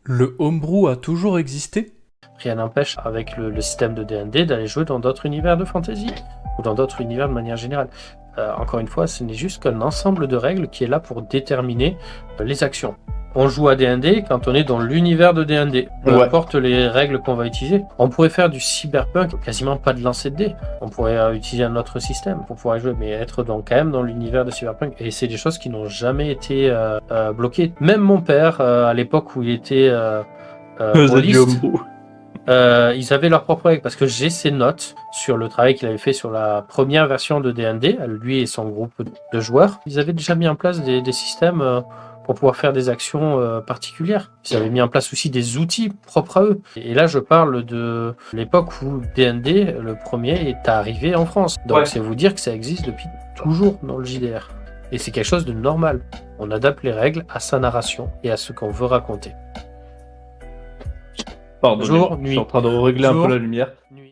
Le homebrew a toujours existé? Rien n'empêche, avec le système de D&D, d'aller jouer dans d'autres univers de fantasy, ou dans d'autres univers de manière générale. Encore une fois, ce n'est juste qu'un ensemble de règles qui est là pour déterminer les actions. On joue à D&D quand on est dans l'univers de D&D. Peu importe les règles qu'on va utiliser. On pourrait faire du cyberpunk, quasiment pas de lancer de dés. On pourrait utiliser un autre système pour pouvoir y jouer, mais être quand même dans l'univers de cyberpunk. Et c'est des choses qui n'ont jamais été bloquées. Même mon père, à l'époque où il était rôliste, ils avaient leur propre règle, parce que j'ai ses notes sur le travail qu'il avait fait sur la première version de D&D, lui et son groupe de joueurs. Ils avaient déjà mis en place des systèmes pour pouvoir faire des actions particulières. Ils avaient mis en place aussi des outils propres à eux. Et là, je parle de l'époque où D&D, le premier, est arrivé en France. Donc c'est vous dire que ça existe depuis toujours dans le JDR. Et c'est quelque chose de normal. On adapte les règles à sa narration et à ce qu'on veut raconter. Pardon, Jour, je nuit. suis en train de régler un Jour, peu la lumière. nuit.